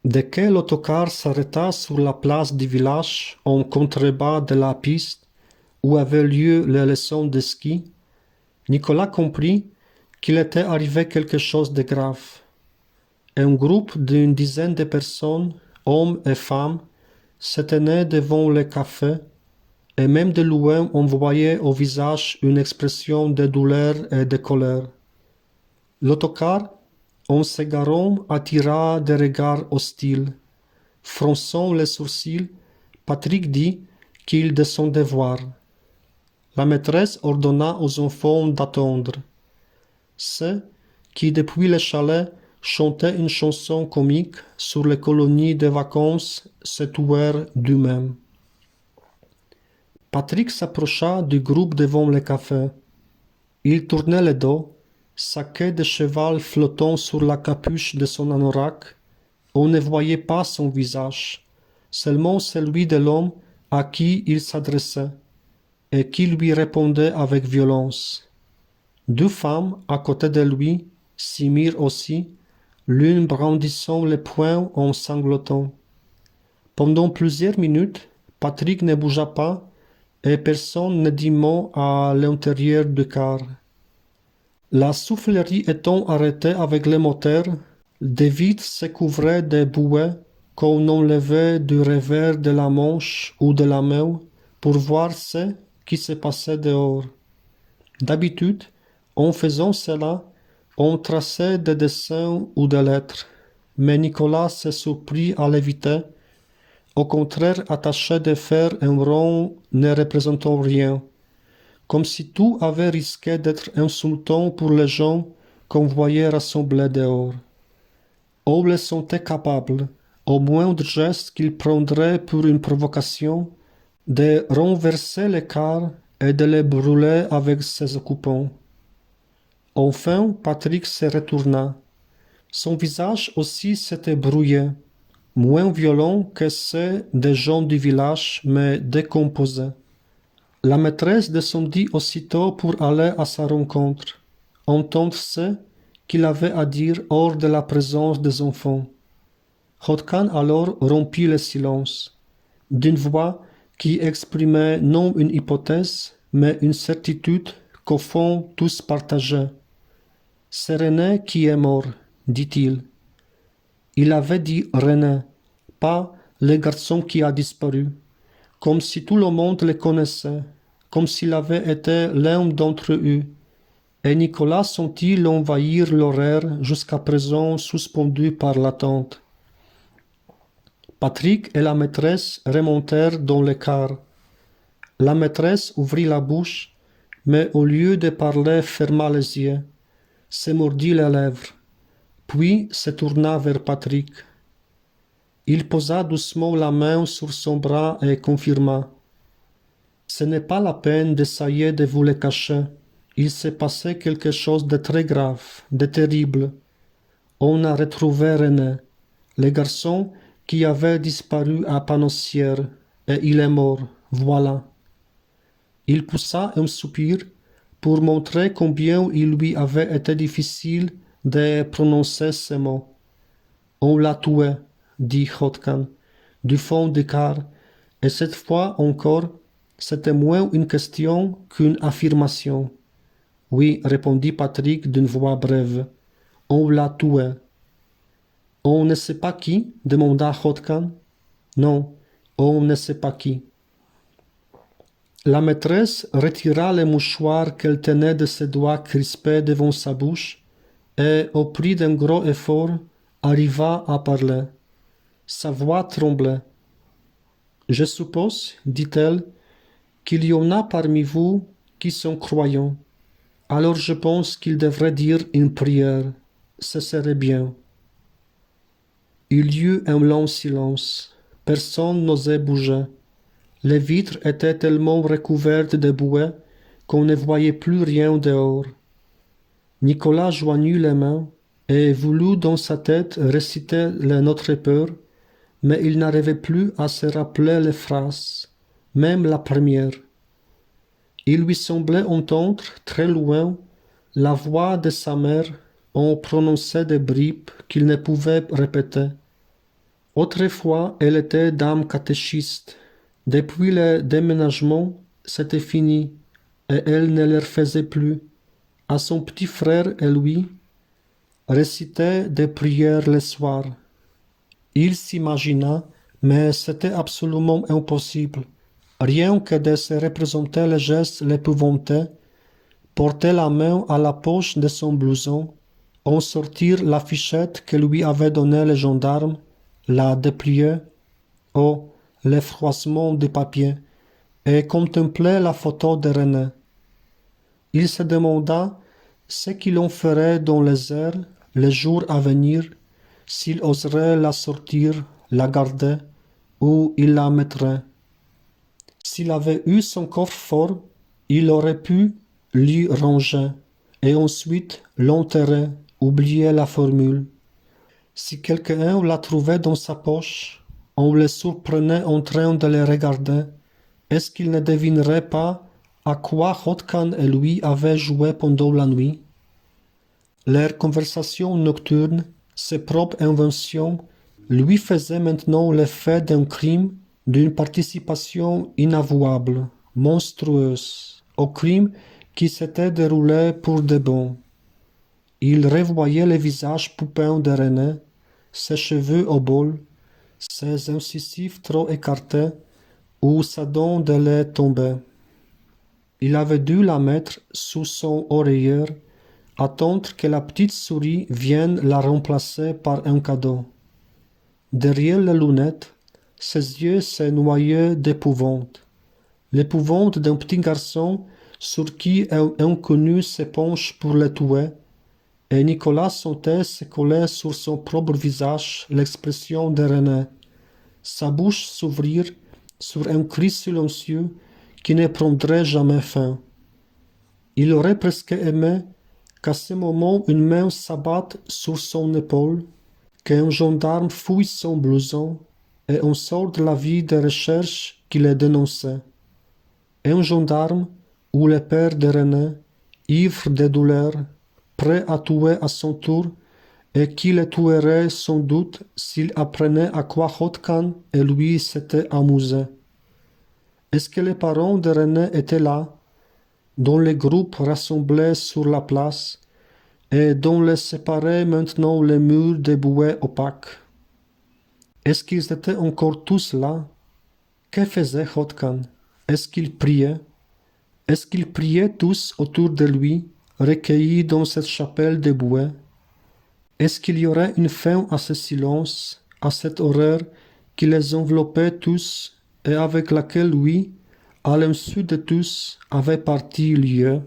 Dès que l'autocar s'arrêta sur la place du village en contrebas de la piste où avaient lieu les leçons de ski, Nicolas comprit qu'il était arrivé quelque chose de grave. Un groupe d'une dizaine de personnes, hommes et femmes, se tenait devant le café, et même de loin on voyait au visage une expression de douleur et de colère. L'autocar, en s'égarant, attira des regards hostiles. Fronçant les sourcils, Patrick dit qu'il descendait voir. La maîtresse ordonna aux enfants d'attendre. Ceux qui, depuis le chalet, chantaient une chanson comique sur les colonies de vacances se tuèrent d'eux-mêmes. Patrick s'approcha du groupe devant le café. Il tournait le dos, sa queue de cheval flottant sur la capuche de son anorak. On ne voyait pas son visage, seulement celui de l'homme à qui il s'adressait, et qui lui répondait avec violence. Deux femmes à côté de lui s'y mirent aussi, l'une brandissant le poing en sanglotant. Pendant plusieurs minutes, Patrick ne bougea pas, et personne ne dit mot à l'intérieur du car. La soufflerie étant arrêtée avec le moteur, des vitres se couvraient de bouées qu'on enlevait du revers de la manche ou de la main pour voir ce qui se passait dehors. D'habitude, en faisant cela, on traçait des dessins ou des lettres, mais Nicolas se surprit à l'éviter, au contraire attaché de faire un rond ne représentant rien, comme si tout avait risqué d'être insultant pour les gens qu'on voyait rassemblés dehors. On le sentait capable, au moindre geste qu'il prendrait pour une provocation, de renverser le car et de le brûler avec ses occupants. Enfin, Patrick se retourna. Son visage aussi s'était brouillé, moins violent que ceux des gens du village, mais décomposé. La maîtresse descendit aussitôt pour aller à sa rencontre, entendre ce qu'il avait à dire hors de la présence des enfants. Hodkan alors rompit le silence, d'une voix qui exprimait non une hypothèse, mais une certitude qu'au fond tous partageaient. C'est René qui est mort, dit-il. Il avait dit René, pas le garçon qui a disparu, comme si tout le monde le connaissait, comme s'il avait été l'un d'entre eux, et Nicolas sentit l'envahir l'horaire jusqu'à présent suspendu par l'attente. Patrick et la maîtresse remontèrent dans le car. La maîtresse ouvrit la bouche, mais au lieu de parler ferma les yeux, se mordit les lèvres, puis se tourna vers Patrick. Il posa doucement la main sur son bras et confirma. Ce n'est pas la peine d'essayer de vous le cacher. Il s'est passé quelque chose de très grave, de terrible. On a retrouvé René, le garçon qui avait disparu à Panossière, et il est mort, voilà. Il poussa un soupir pour montrer combien il lui avait été difficile de prononcer ces mots. On l'a tué, dit Hodkan, du fond du car, et cette fois encore, c'était moins une question qu'une affirmation. Oui, répondit Patrick d'une voix brève. On l'a tué. On ne sait pas qui demanda Hodkan. Non, on ne sait pas qui. La maîtresse retira le mouchoir qu'elle tenait de ses doigts crispés devant sa bouche et, au prix d'un gros effort, arriva à parler. Sa voix tremblait. Je suppose, dit-elle, qu'il y en a parmi vous qui sont croyants. Alors je pense qu'il devrait dire une prière. Ce serait bien. Il y eut un long silence. Personne n'osait bouger. Les vitres étaient tellement recouvertes de bouée qu'on ne voyait plus rien dehors. Nicolas joignit les mains et voulut dans sa tête réciter le Notre Père, mais il n'arrivait plus à se rappeler les phrases, même la première. Il lui semblait entendre, très loin, la voix de sa mère en prononçant des bribes qu'il ne pouvait répéter. Autrefois, elle était dame catéchiste. Depuis le déménagement, c'était fini, et elle ne le faisait plus. À son petit frère et lui, récitait des prières le soir. Il s'imagina, mais c'était absolument impossible. Rien que de se représenter le geste l'épouvantait. Porter la main à la poche de son blouson, en sortir la fichette que lui avait donnée le gendarme, la déplier, oh, l'effroissement du papier, et contempler la photo de René. Il se demanda ce qu'il en ferait dans les airs les jours à venir, s'il oserait la sortir, la garder, ou il la mettrait. S'il avait eu son coffre-fort, il aurait pu l'y ranger, et ensuite l'enterrer, oublier la formule. Si quelqu'un la trouvait dans sa poche, on le surprenait en train de le regarder, est-ce qu'il ne devinerait pas à quoi Hotkan et lui avaient joué pendant la nuit? Leur conversation nocturne, ses propres inventions, lui faisaient maintenant l'effet d'un crime, d'une participation inavouable, monstrueuse, au crime qui s'était déroulé pour de bon. Il revoyait le visage poupin de René, ses cheveux au bol, ses incisives trop écartés, où sa dent de lait tombait. Il avait dû la mettre sous son oreiller, attendre que la petite souris vienne la remplacer par un cadeau. Derrière les lunettes, ses yeux se noyaient d'épouvante. L'épouvante d'un petit garçon sur qui un inconnu s'épanche pour le tuer, et Nicolas sentait se coller sur son propre visage l'expression de René, sa bouche s'ouvrir sur un cri silencieux qui ne prendrait jamais fin. Il aurait presque aimé qu'à ce moment une main s'abatte sur son épaule, qu'un gendarme fouille son blouson et on sorte de la vie de recherche qui le dénonçait. Un gendarme ou le père de René, ivre de douleur, prêt à tuer à son tour, et qui le tuerait sans doute s'il apprenait à quoi Hotkan et lui s'étaient amusés. Est-ce que les parents de René étaient là, dans les groupes rassemblés sur la place, et dont les séparaient maintenant les murs de bouée opaques? Est-ce qu'ils étaient encore tous là? Que faisait Hotkan? Est-ce qu'ils priaient? Est-ce qu'ils priaient tous autour de lui, recueillis dans cette chapelle de bouée? Est-ce qu'il y aurait une fin à ce silence, à cette horreur qui les enveloppait tous et avec laquelle lui, à l'insu de tous, avait parti lieu?